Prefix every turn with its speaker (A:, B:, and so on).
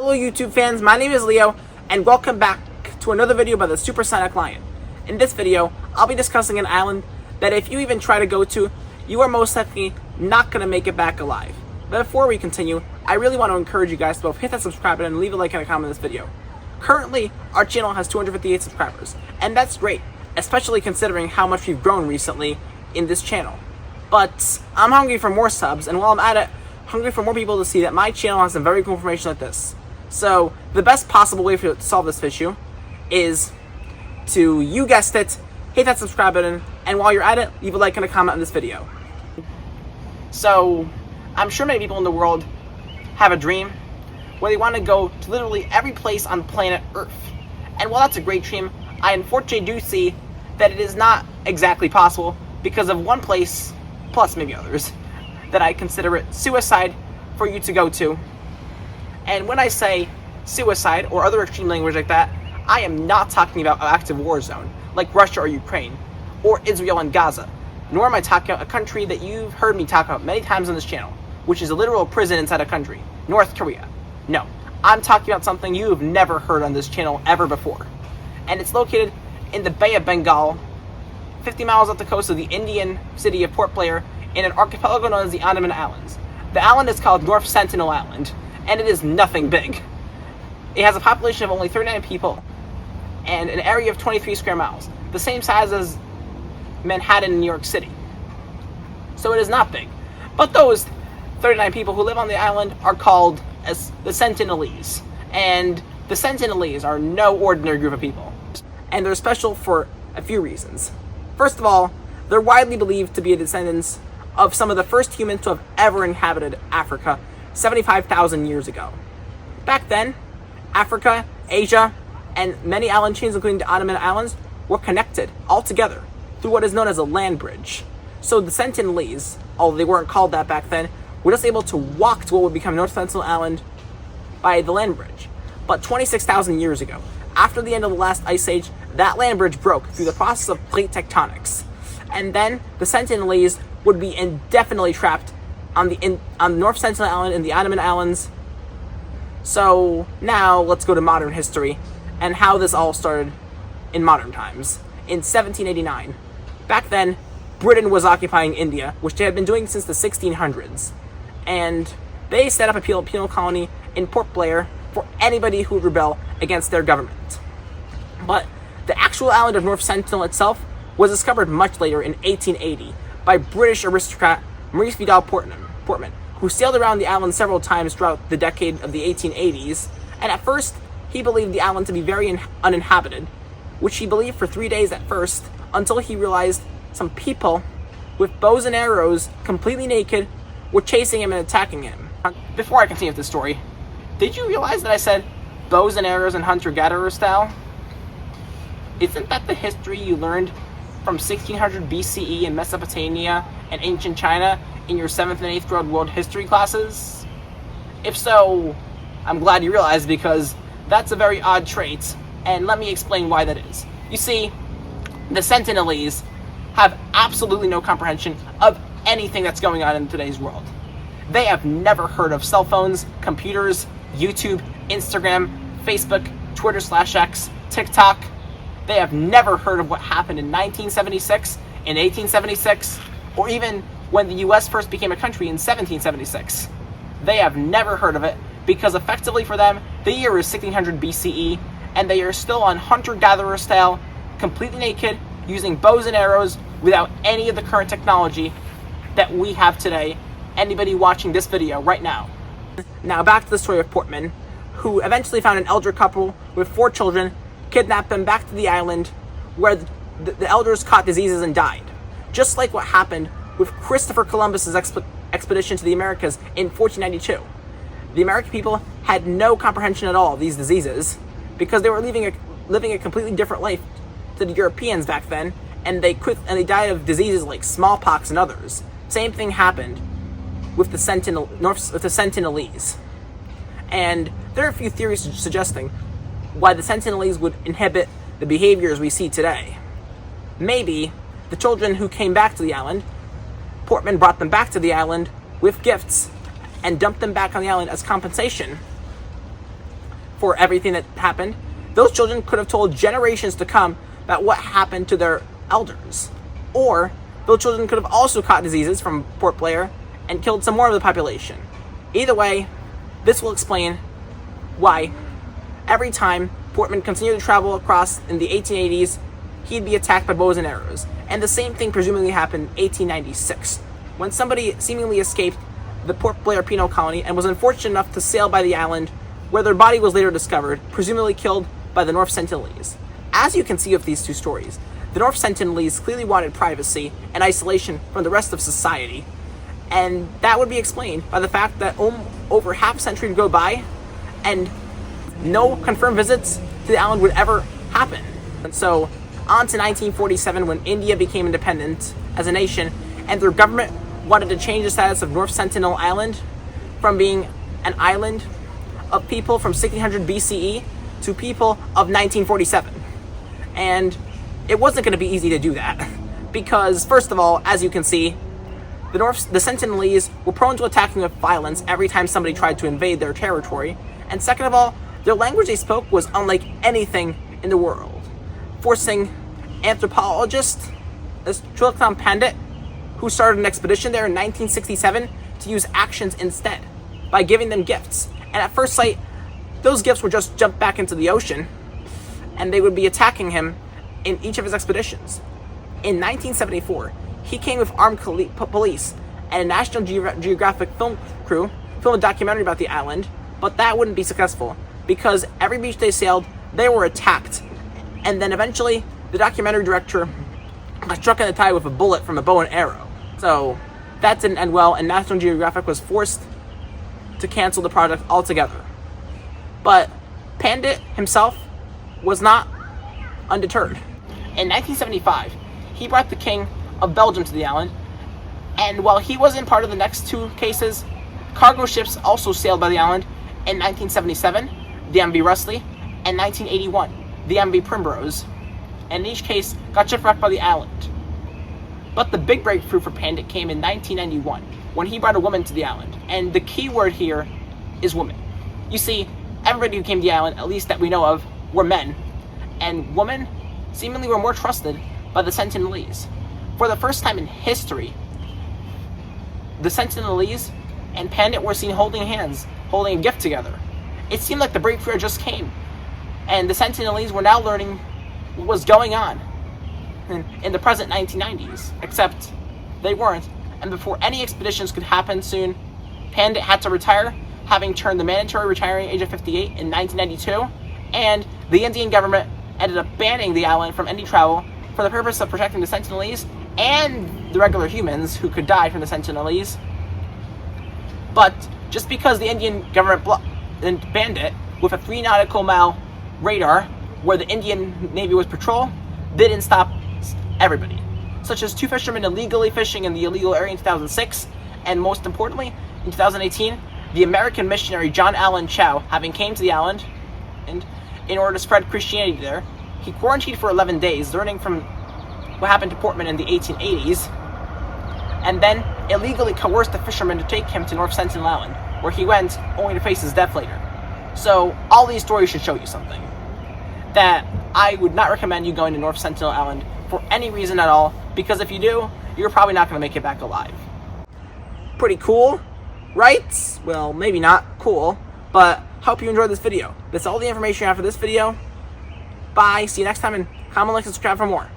A: Hello YouTube fans, my name is Leo, and welcome back to another video by the Supersonic Lion. In this video, I'll be discussing an island that if you even try to go to, you are most likely not going to make it back alive. But before we continue, I really want to encourage you guys to both hit that subscribe button and leave a like and a comment on this video. Currently, our channel has 258 subscribers, and that's great, especially considering how much we've grown recently in this channel. But I'm hungry for more subs, and while I'm at it, hungry for more people to see that my channel has some very cool information like this. So, the best possible way to solve this issue is to, you guessed it, hit that subscribe button, and while you're at it, leave a like and a comment on this video. So, I'm sure many people in the world have a dream where they want to go to literally every place on planet Earth. And while that's a great dream, I unfortunately do see that it is not exactly possible because of one place, plus maybe others, that I consider it suicide for you to go to. And when I say suicide or other extreme language like that, I am not talking about an active war zone like Russia or Ukraine or Israel and Gaza, nor am I talking about a country that you've heard me talk about many times on this channel, which is a literal prison inside a country, North Korea. No, I'm talking about something you've never heard on this channel ever before. And it's located in the Bay of Bengal, 50 miles off the coast of the Indian city of Port Blair, in an archipelago known as the Andaman Islands. The island is called North Sentinel Island, and it is nothing big. It has a population of only 39 people, and an area of 23 square miles, the same size as Manhattan in New York City. So it is not big. But those 39 people who live on the island are called as the Sentinelese, and the Sentinelese are no ordinary group of people. And they're special for a few reasons. First of all, they're widely believed to be descendants of some of the first humans to have ever inhabited Africa 75,000 years ago. Back then, Africa, Asia, and many island chains, including the Andaman Islands, were connected all together through what is known as a land bridge. So the Sentinelese, although they weren't called that back then, were just able to walk to what would become North Sentinel Island by the land bridge. But 26,000 years ago, after the end of the last ice age, that land bridge broke through the process of plate tectonics. And then the Sentinelese would be indefinitely trapped on North Sentinel Island in the Andaman Islands. So now let's go to modern history and how this all started in modern times. In 1789, back then, Britain was occupying India, which they had been doing since the 1600s. And they set up a penal colony in Port Blair for anybody who would rebel against their government. But the actual island of North Sentinel itself was discovered much later in 1880 by British aristocrat Maurice Vidal Portman, who sailed around the island several times throughout the decade of the 1880s, and at first he believed the island to be very uninhabited, which he believed for 3 days at first, until he realized some people with bows and arrows, completely naked, were chasing him and attacking him. Before I continue with this story, did you realize that I said bows and arrows and hunter-gatherer style? Isn't that the history you learned from 1600 BCE in Mesopotamia and ancient China in your 7th and 8th grade world history classes? If so, I'm glad you realized, because that's a very odd trait, and let me explain why that is. You see, the Sentinelese have absolutely no comprehension of anything that's going on in today's world. They have never heard of cell phones, computers, YouTube, Instagram, Facebook, Twitter/X, TikTok. They have never heard of what happened in 1976, in 1876, or even when the US first became a country in 1776. They have never heard of it because effectively for them, the year is 1600 BCE, and they are still on hunter-gatherer style, completely naked, using bows and arrows without any of the current technology that we have today, anybody watching this video right now. Now back to the story of Portman, who eventually found an elder couple with 4 children, kidnapped them back to the island, where the elders caught diseases and died. Just like what happened with Christopher Columbus's expedition to the Americas in 1492. The American people had no comprehension at all of these diseases, because they were living a completely different life to the Europeans back then, and they died of diseases like smallpox and others. Same thing happened with the Sentinelese. And there are a few theories suggesting why the Sentinelese would inhibit the behaviors we see today. Maybe the children who came back to the island, Portman brought them back to the island with gifts and dumped them back on the island as compensation for everything that happened, those children could have told generations to come about what happened to their elders. Or those children could have also caught diseases from Port Blair and killed some more of the population. Either way, this will explain why every time Portman continued to travel across in the 1880s, he'd be attacked by bows and arrows. And the same thing presumably happened in 1896, when somebody seemingly escaped the Port Blair penal colony and was unfortunate enough to sail by the island, where their body was later discovered, presumably killed by the North Sentinelese. As you can see with these two stories, the North Sentinelese clearly wanted privacy and isolation from the rest of society, and that would be explained by the fact that over half a century would go by and no confirmed visits to the island would ever happen. And so, on to 1947, when India became independent as a nation, and their government wanted to change the status of North Sentinel Island from being an island of people from 1600 BCE to people of 1947. And it wasn't going to be easy to do that, because first of all, as you can see, the Sentinelese were prone to attacking with violence every time somebody tried to invade their territory, and second of all, their language they spoke was unlike anything in the world, forcing anthropologist Trilakam Pandit, who started an expedition there in 1967, to use actions instead, by giving them gifts. And at first sight, those gifts would just jump back into the ocean, and they would be attacking him in each of his expeditions. In 1974, he came with armed police and a National Geographic film crew, filmed a documentary about the island, but that wouldn't be successful, because every beach they sailed, they were attacked. And then eventually, the documentary director got struck in the thigh with a bullet from a bow and arrow. So that didn't end well, and National Geographic was forced to cancel the project altogether. But Pandit himself was not undeterred. In 1975, he brought the King of Belgium to the island, and while he wasn't part of the next two cases, cargo ships also sailed by the island in 1977, the MV Rustley, and 1981, the MV Primrose, and in each case got shipwrecked by the island. But the big breakthrough for Pandit came in 1991, when he brought a woman to the island, and the key word here is woman. You see, everybody who came to the island, at least that we know of, were men, and women seemingly were more trusted by the Sentinelese. For the first time in history, the Sentinelese and Pandit were seen holding hands, holding a gift together. It seemed like the breakthrough just came, and the Sentinelese were now learning what was going on in the present 1990s, except they weren't, and before any expeditions could happen soon, Pandit had to retire, having turned the mandatory retiring age of 58 in 1992, and the Indian government ended up banning the island from any travel for the purpose of protecting the Sentinelese and the regular humans who could die from the Sentinelese. But just because the Indian government banned it with a 3 nautical mile radar where the Indian Navy was patrol, didn't stop everybody, such as 2 fishermen illegally fishing in the illegal area in 2006, and most importantly, in 2018, the American missionary John Allen Chau, having came to the island, and in order to spread Christianity there, he quarantined for 11 days, learning from what happened to Portman in the 1880s, and then illegally coerced the fishermen to take him to North Sentinel Island, where he went only to face his death later. So all these stories should show you something, that I would not recommend you going to North Sentinel Island for any reason at all, because if you do, you're probably not going to make it back alive. Pretty cool, right? Well, maybe not cool, but hope you enjoyed this video. That's all the information I have for this video. Bye, see you next time, and comment, like, and subscribe for more.